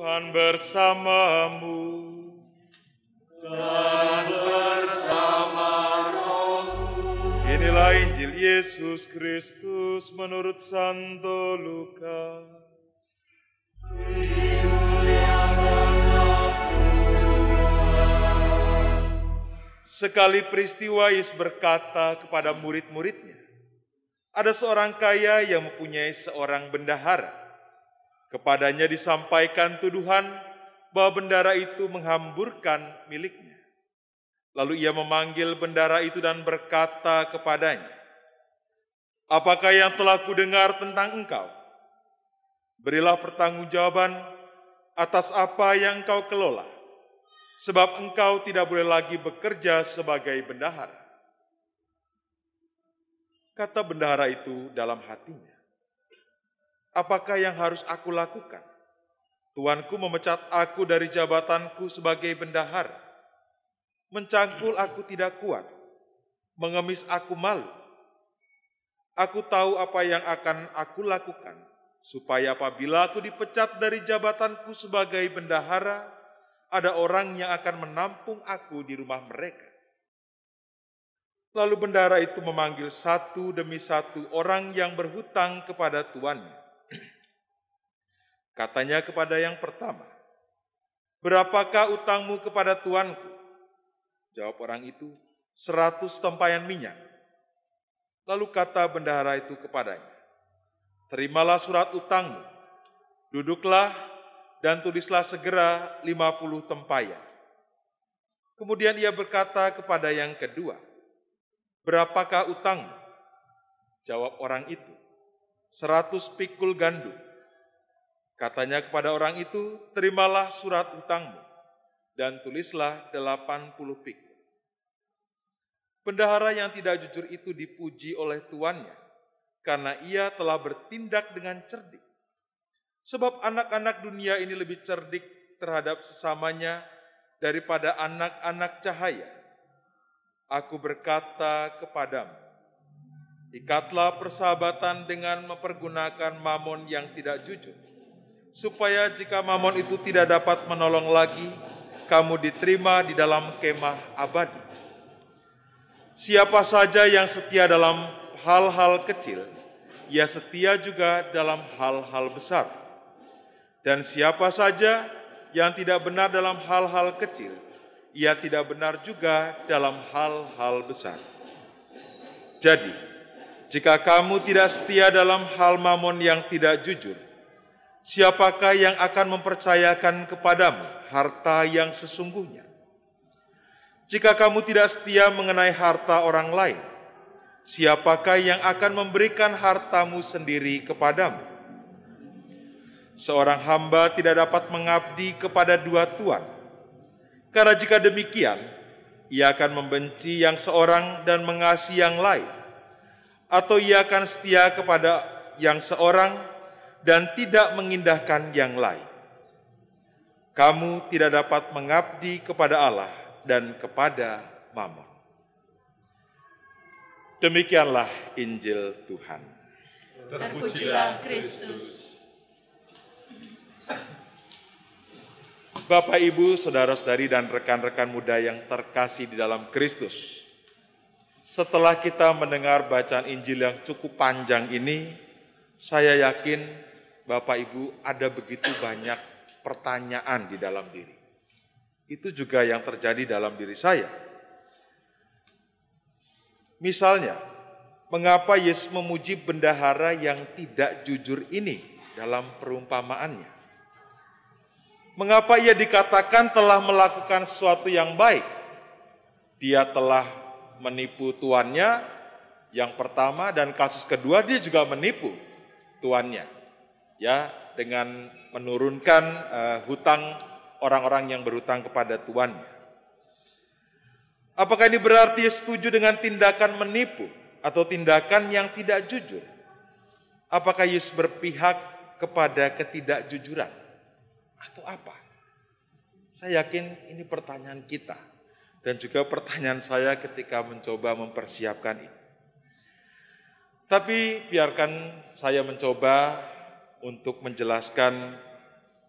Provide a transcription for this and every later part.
Tuhan bersamamu. Dan bersama rohmu. Inilah Injil Yesus Kristus menurut Santo Lukas. Sekali peristiwa Yesus berkata kepada murid-muridnya, ada seorang kaya yang mempunyai seorang bendahara. Kepadanya disampaikan tuduhan bahwa bendahara itu menghamburkan miliknya. Lalu ia memanggil bendahara itu dan berkata kepadanya, apakah yang telah kudengar tentang engkau? Berilah pertanggungjawaban atas apa yang engkau kelola, sebab engkau tidak boleh lagi bekerja sebagai bendahara. Kata bendahara itu dalam hatinya, apakah yang harus aku lakukan? Tuanku memecat aku dari jabatanku sebagai bendahara. Mencangkul aku tidak kuat, mengemis aku malu. Aku tahu apa yang akan aku lakukan, supaya apabila aku dipecat dari jabatanku sebagai bendahara, ada orang yang akan menampung aku di rumah mereka. Lalu bendahara itu memanggil satu demi satu orang yang berhutang kepada tuannya. Katanya kepada yang pertama, berapakah utangmu kepada tuanku? Jawab orang itu, 100 tempayan minyak. Lalu kata bendahara itu kepadanya, terimalah surat utangmu, duduklah dan tulislah segera 50 tempayan. Kemudian ia berkata kepada yang kedua, berapakah utangmu? Jawab orang itu, 100 pikul gandum. Katanya kepada orang itu, terimalah surat utangmu, dan tulislah 80 pikul. Bendahara yang tidak jujur itu dipuji oleh tuannya, karena ia telah bertindak dengan cerdik. Sebab anak-anak dunia ini lebih cerdik terhadap sesamanya daripada anak-anak cahaya. Aku berkata kepadamu, ikatlah persahabatan dengan mempergunakan mamon yang tidak jujur, supaya jika mamon itu tidak dapat menolong lagi, kamu diterima di dalam kemah abadi. Siapa saja yang setia dalam hal-hal kecil, ia setia juga dalam hal-hal besar. Dan siapa saja yang tidak benar dalam hal-hal kecil, ia tidak benar juga dalam hal-hal besar. Jadi, jika kamu tidak setia dalam hal mamon yang tidak jujur, siapakah yang akan mempercayakan kepadamu harta yang sesungguhnya? Jika kamu tidak setia mengenai harta orang lain, siapakah yang akan memberikan hartamu sendiri kepadamu? Seorang hamba tidak dapat mengabdi kepada dua tuan, karena jika demikian, ia akan membenci yang seorang dan mengasihi yang lain, atau ia akan setia kepada yang seorang dan tidak mengindahkan yang lain. Kamu tidak dapat mengabdi kepada Allah dan kepada mamon. Demikianlah Injil Tuhan. Terpujilah Kristus. Bapak, Ibu, saudara-saudari, dan rekan-rekan muda yang terkasih di dalam Kristus. Setelah kita mendengar bacaan Injil yang cukup panjang ini, saya yakin Bapak, Ibu ada begitu banyak pertanyaan di dalam diri. Itu juga yang terjadi dalam diri saya. Misalnya, mengapa Yesus memuji bendahara yang tidak jujur ini dalam perumpamaannya? Mengapa ia dikatakan telah melakukan sesuatu yang baik? Dia telah menipu tuannya yang pertama, dan kasus kedua dia juga menipu tuannya, ya, dengan menurunkan hutang orang-orang yang berhutang kepada tuannya. Apakah ini berarti setuju dengan tindakan menipu atau tindakan yang tidak jujur? Apakah Yesus berpihak kepada ketidakjujuran? Atau apa? Saya yakin ini pertanyaan kita dan juga pertanyaan saya ketika mencoba mempersiapkan ini. Tapi biarkan saya mencoba untuk menjelaskan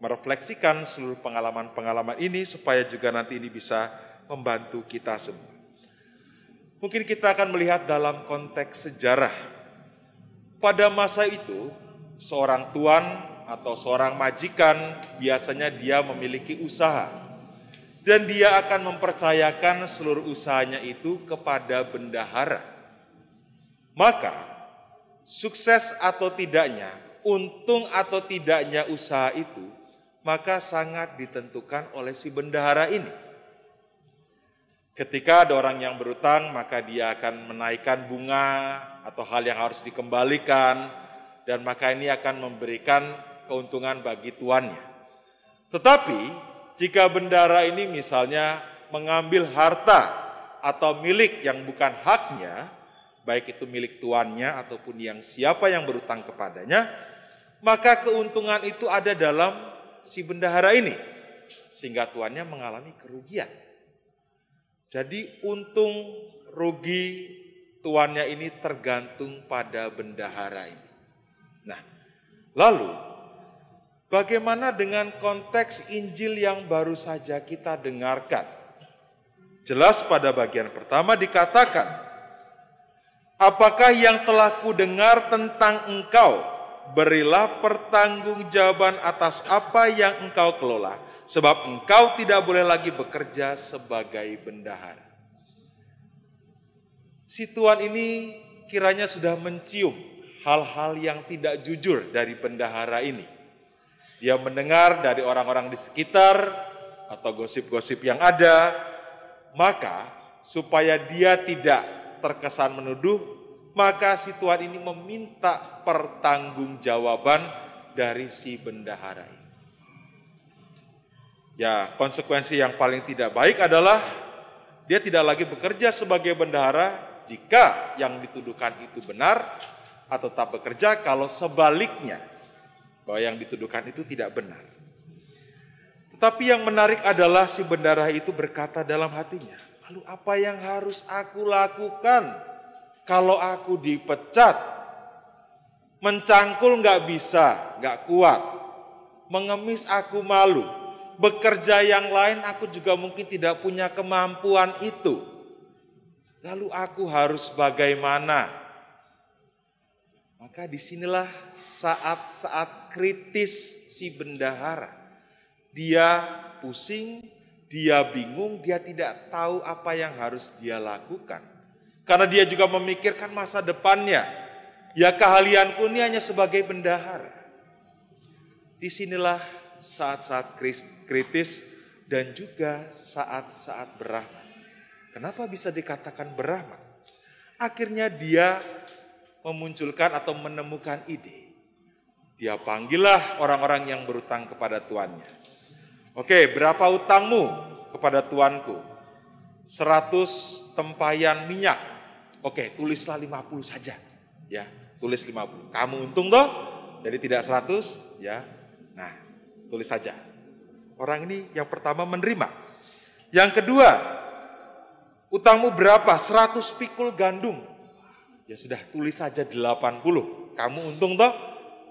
merefleksikan seluruh pengalaman-pengalaman ini supaya juga nanti ini bisa membantu kita semua. Mungkin kita akan melihat dalam konteks sejarah. Pada masa itu, seorang tuan atau seorang majikan biasanya dia memiliki usaha. Dan dia akan mempercayakan seluruh usahanya itu kepada bendahara. Maka, sukses atau tidaknya, untung atau tidaknya usaha itu, maka sangat ditentukan oleh si bendahara ini. Ketika ada orang yang berutang, maka dia akan menaikkan bunga atau hal yang harus dikembalikan, dan maka ini akan memberikan keuntungan bagi tuannya. Tetapi, jika bendahara ini misalnya mengambil harta atau milik yang bukan haknya, baik itu milik tuannya ataupun yang siapa yang berutang kepadanya, maka keuntungan itu ada dalam si bendahara ini, sehingga tuannya mengalami kerugian. Jadi untung rugi tuannya ini tergantung pada bendahara ini. Nah, lalu bagaimana dengan konteks Injil yang baru saja kita dengarkan? Jelas pada bagian pertama dikatakan, apakah yang telah kudengar tentang engkau, berilah pertanggungjawaban atas apa yang engkau kelola, sebab engkau tidak boleh lagi bekerja sebagai bendahara. Si tuan ini kiranya sudah mencium hal-hal yang tidak jujur dari bendahara ini. Dia mendengar dari orang-orang di sekitar atau gosip-gosip yang ada, maka supaya dia tidak terkesan menuduh, maka si tuan ini meminta pertanggungjawaban dari si bendahara ini. Ya, konsekuensi yang paling tidak baik adalah dia tidak lagi bekerja sebagai bendahara jika yang dituduhkan itu benar, atau tak bekerja kalau sebaliknya, bahwa yang dituduhkan itu tidak benar. Tetapi yang menarik adalah si bendahara itu berkata dalam hatinya, lalu apa yang harus aku lakukan kalau aku dipecat? Mencangkul nggak bisa, nggak kuat. Mengemis aku malu. Bekerja yang lain aku juga mungkin tidak punya kemampuan itu. Lalu aku harus bagaimana? Maka disinilah saat-saat kritis si bendahara. Dia pusing, dia bingung, dia tidak tahu apa yang harus dia lakukan. Karena dia juga memikirkan masa depannya. Ya, keahlianku ini hanya sebagai bendahara. Disinilah saat-saat kritis dan juga saat-saat berahmat. Kenapa bisa dikatakan berahmat? Akhirnya dia memunculkan atau menemukan ide. Dia panggillah orang-orang yang berutang kepada tuannya. Oke, berapa utangmu kepada tuanku? 100 tempayan minyak. Oke, tulislah 50 saja. Ya, tulis 50. Kamu untung toh? Jadi tidak 100, ya. Nah, tulis saja. Orang ini yang pertama menerima. Yang kedua, utangmu berapa? 100 pikul gandum. Ya sudah, tulis saja 80. Kamu untung toh?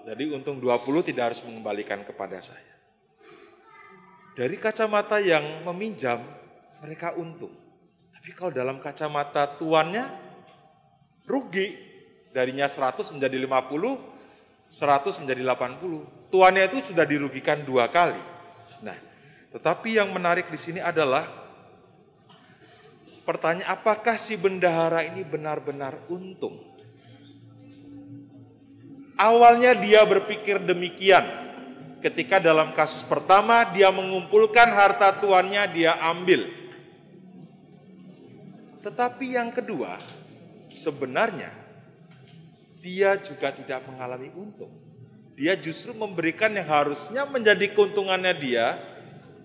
Jadi untung 20 tidak harus mengembalikan kepada saya. Dari kacamata yang meminjam, mereka untung. Tapi kalau dalam kacamata tuannya, rugi. Darinya 100 menjadi 50, 100 menjadi 80. Tuannya itu sudah dirugikan 2 kali. Nah, tetapi yang menarik di sini adalah pertanyaan, apakah si bendahara ini benar-benar untung? Awalnya dia berpikir demikian. Ketika dalam kasus pertama dia mengumpulkan harta tuannya, dia ambil. Tetapi yang kedua, sebenarnya dia juga tidak mengalami untung. Dia justru memberikan yang harusnya menjadi keuntungannya dia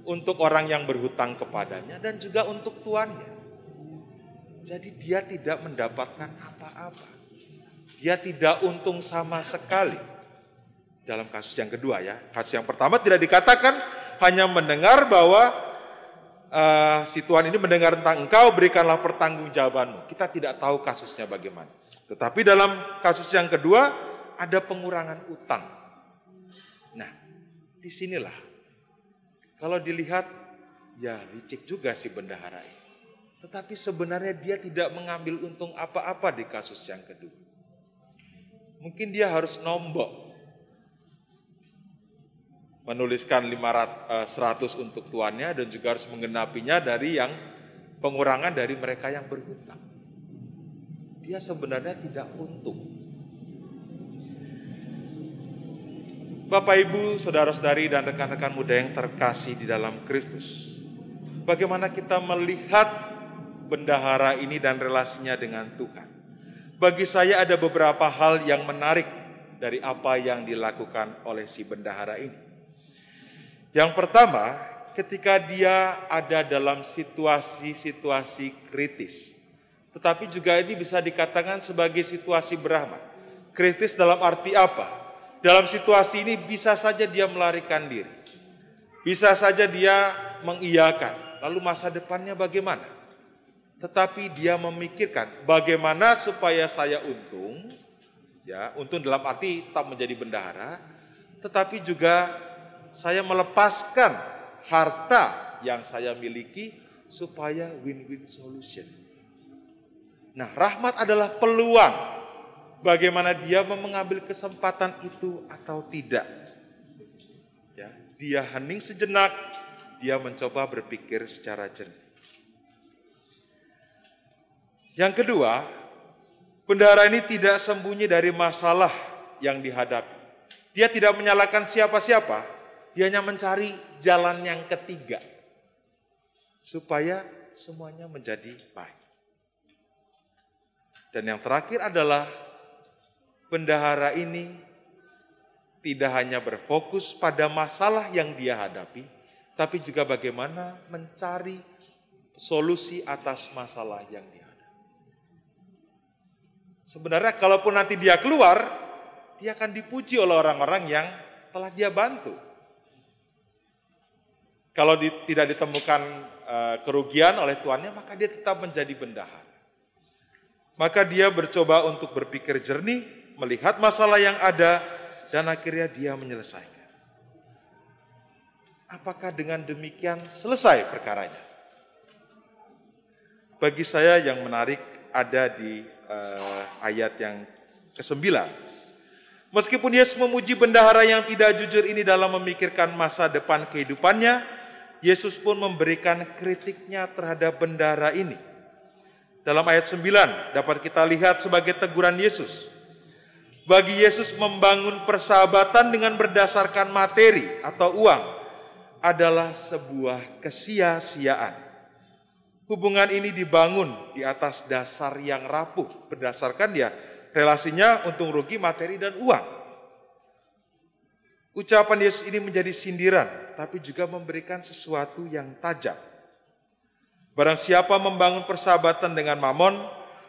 untuk orang yang berhutang kepadanya dan juga untuk tuannya. Jadi dia tidak mendapatkan apa-apa. Dia tidak untung sama sekali. Dalam kasus yang kedua ya. Kasus yang pertama tidak dikatakan, hanya mendengar bahwa si tuan ini mendengar tentang engkau, berikanlah pertanggungjawabanmu. Kita tidak tahu kasusnya bagaimana. Tetapi dalam kasus yang kedua ada pengurangan utang. Nah, disinilah Kalau dilihat, ya licik juga si bendahara ini. Tetapi sebenarnya dia tidak mengambil untung apa-apa di kasus yang kedua. Mungkin dia harus nombok. Menuliskan 100 untuk tuannya dan juga harus menggenapinya dari yang pengurangan dari mereka yang berhutang. Dia sebenarnya tidak untung. Bapak, Ibu, saudara-saudari dan rekan-rekan muda yang terkasih di dalam Kristus. Bagaimana kita melihat bendahara ini dan relasinya dengan Tuhan? Bagi saya ada beberapa hal yang menarik dari apa yang dilakukan oleh si bendahara ini. Yang pertama, ketika dia ada dalam situasi-situasi kritis. Tetapi juga ini bisa dikatakan sebagai situasi berahmat. Kritis dalam arti apa? Dalam situasi ini bisa saja dia melarikan diri. Bisa saja dia mengiyakan. Lalu masa depannya bagaimana? Tetapi dia memikirkan bagaimana supaya saya untung. Ya, untung dalam arti tetap menjadi bendahara. Tetapi juga saya melepaskan harta yang saya miliki supaya win-win solution. Nah, rahmat adalah peluang. Bagaimana dia mengambil kesempatan itu atau tidak. Ya, dia hening sejenak, dia mencoba berpikir secara jernih. Yang kedua, bendahara ini tidak sembunyi dari masalah yang dihadapi. Dia tidak menyalahkan siapa-siapa, dia hanya mencari jalan yang ketiga. Supaya semuanya menjadi baik. Dan yang terakhir adalah bendahara ini tidak hanya berfokus pada masalah yang dia hadapi, tapi juga bagaimana mencari solusi atas masalah yang dihadapi. Sebenarnya kalaupun nanti dia keluar, dia akan dipuji oleh orang-orang yang telah dia bantu. Kalau tidak ditemukan kerugian oleh tuannya, maka dia tetap menjadi bendahara. Maka dia bercoba untuk berpikir jernih, melihat masalah yang ada, dan akhirnya dia menyelesaikan. Apakah dengan demikian selesai perkaranya? Bagi saya yang menarik ada di ayat yang ke-9. Meskipun Yesus memuji bendahara yang tidak jujur ini dalam memikirkan masa depan kehidupannya, Yesus pun memberikan kritiknya terhadap bendahara ini. Dalam ayat 9 dapat kita lihat sebagai teguran Yesus. Bagi Yesus membangun persahabatan dengan berdasarkan materi atau uang adalah sebuah kesia-siaan. Hubungan ini dibangun di atas dasar yang rapuh, berdasarkan dia relasinya untung rugi materi dan uang. Ucapan Yesus ini menjadi sindiran, tapi juga memberikan sesuatu yang tajam. Barang siapa membangun persahabatan dengan mamon,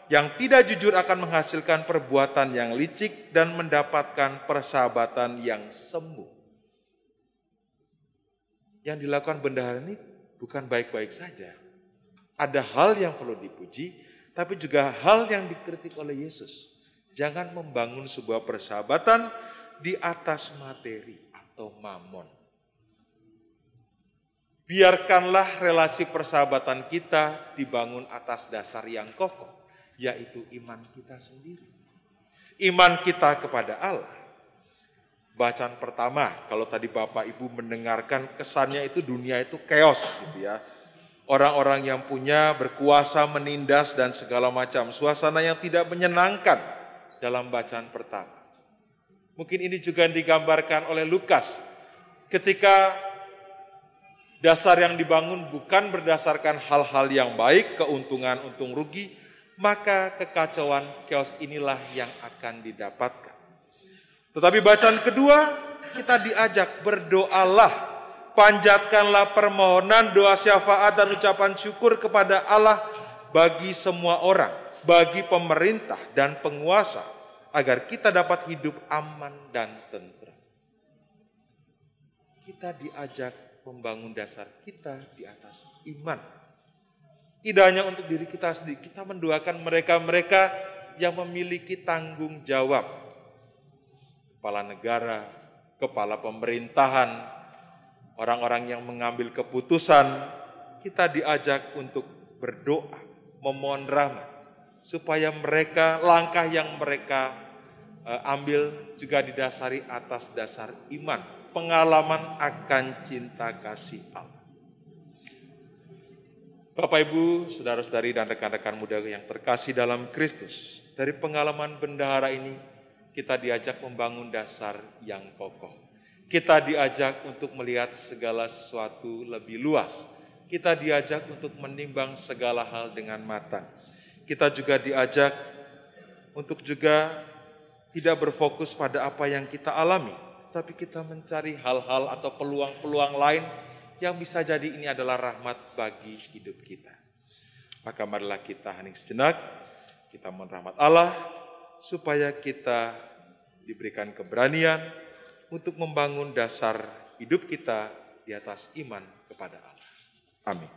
yang tidak jujur akan menghasilkan perbuatan yang licik dan mendapatkan persahabatan yang semu. Yang dilakukan bendahara ini bukan baik-baik saja. Ada hal yang perlu dipuji, tapi juga hal yang dikritik oleh Yesus. Jangan membangun sebuah persahabatan di atas materi atau mamon. Biarkanlah relasi persahabatan kita dibangun atas dasar yang kokoh, yaitu iman kita sendiri. Iman kita kepada Allah. Bacaan pertama, kalau tadi Bapak Ibu mendengarkan kesannya itu dunia itu chaos gitu ya. Orang-orang yang punya berkuasa menindas dan segala macam suasana yang tidak menyenangkan dalam bacaan pertama. Mungkin ini juga digambarkan oleh Lukas ketika dasar yang dibangun bukan berdasarkan hal-hal yang baik, keuntungan untung rugi, maka kekacauan chaos inilah yang akan didapatkan. Tetapi bacaan kedua, kita diajak berdoalah, panjatkanlah permohonan, doa syafaat dan ucapan syukur kepada Allah bagi semua orang, bagi pemerintah dan penguasa, agar kita dapat hidup aman dan tentram. Kita diajak membangun dasar kita di atas iman. Tidak hanya untuk diri kita sendiri, kita mendoakan mereka-mereka yang memiliki tanggung jawab. Kepala negara, kepala pemerintahan, orang-orang yang mengambil keputusan, kita diajak untuk berdoa, memohon rahmat, supaya langkah yang mereka ambil juga didasari atas dasar iman, pengalaman akan cinta kasih Allah. Bapak, Ibu, saudara-saudari, dan rekan-rekan muda yang terkasih dalam Kristus, dari pengalaman bendahara ini, kita diajak membangun dasar yang kokoh. Kita diajak untuk melihat segala sesuatu lebih luas. Kita diajak untuk menimbang segala hal dengan matang. Kita juga diajak untuk juga tidak berfokus pada apa yang kita alami, tapi kita mencari hal-hal atau peluang-peluang lain yang bisa jadi ini adalah rahmat bagi hidup kita. Maka marilah kita hening sejenak, kita mohon rahmat Allah, supaya kita diberikan keberanian untuk membangun dasar hidup kita di atas iman kepada Allah. Amin.